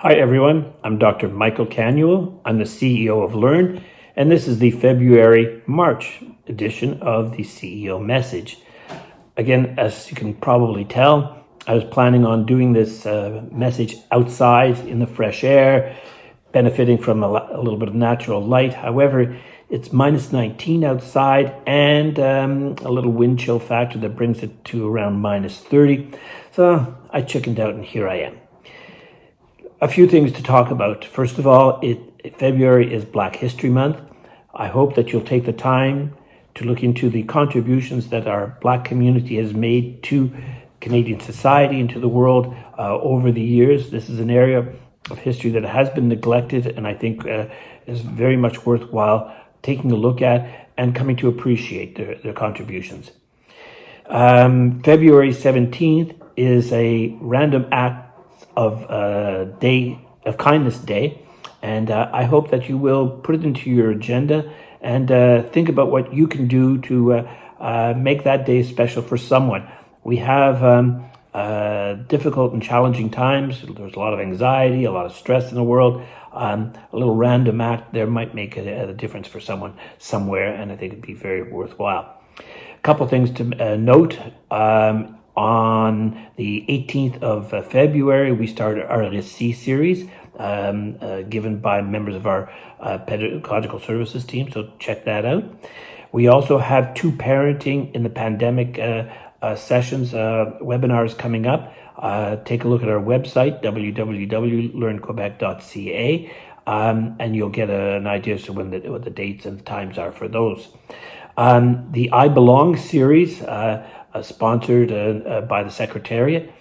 Hi everyone, I'm Dr. Michael Canuel. I'm the CEO of Learn, and this is the February-March edition of the CEO Message. Again, as you can probably tell, I was planning on doing this message outside in the fresh air, benefiting from a little bit of natural light. However, it's minus 19 outside and a little wind chill factor that brings it to around minus 30. So I chickened out and here I am. A few things to talk about. First of all, February is Black History Month. I hope that you'll take the time to look into the contributions that our Black community has made to Canadian society and to the world over the years. This is an area of history that has been neglected and I think is very much worthwhile taking a look at and coming to appreciate their contributions. February 17th is a random act of kindness day, and I hope that you will put it into your agenda and think about what you can do to make that day special for someone. We have difficult and challenging times. There's a lot of anxiety, a lot of stress in the world. A little random act there might make a difference for someone somewhere, and I think it'd be very worthwhile. A couple things to note. On the 18th of February, we started our RSC series given by members of our pedagogical services team, so check that out. We also have two parenting in the pandemic sessions, webinars coming up. Take a look at our website, www.learnquebec.ca, and you'll get an idea as to what the dates and the times are for those. The I Belong series, sponsored by the Secretariat,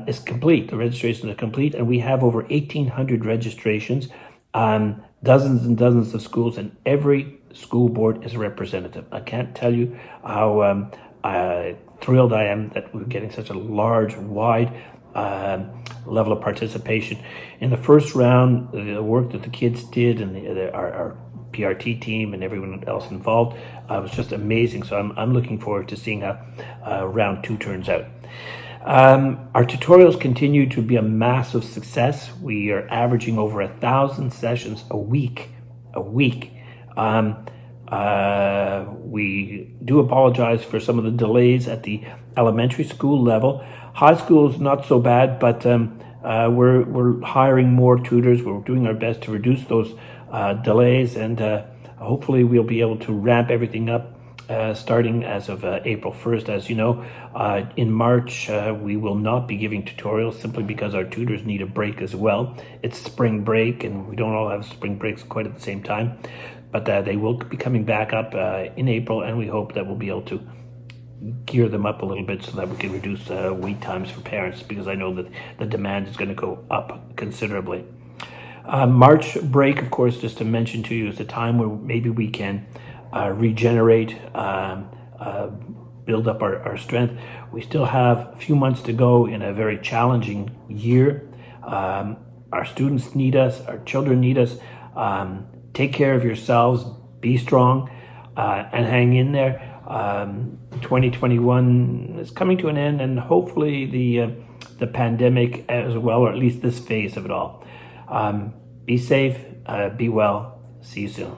is complete. The registrations are complete, and we have over 1,800 registrations, dozens and dozens of schools, and every school board is a representative. I can't tell you how thrilled I am that we're getting such a large, wide level of participation. In the first round, the work that the kids did and our PRT team and everyone else involved was just amazing. So I'm looking forward to seeing how round two turns out. Our tutorials continue to be a massive success. We are averaging over 1,000 sessions a week. We do apologize for some of the delays at the elementary school level. High school is not so bad, but we're hiring more tutors. We're doing our best to reduce those delays, and hopefully we'll be able to ramp everything up starting as of April 1st. As you know, in March we will not be giving tutorials simply because our tutors need a break as well. It's spring break and we don't all have spring breaks quite at the same time, but they will be coming back up in April, and we hope that we'll be able to gear them up a little bit so that we can reduce wait times for parents, because I know that the demand is going to go up considerably. March break, of course, just to mention to you, is a time where maybe we can regenerate, build up our strength. We still have a few months to go in a very challenging year. Our students need us, our children need us. Take care of yourselves, be strong, and hang in there. 2021 is coming to an end, and hopefully the pandemic as well, or at least this phase of it all. Be safe, be well, see you soon.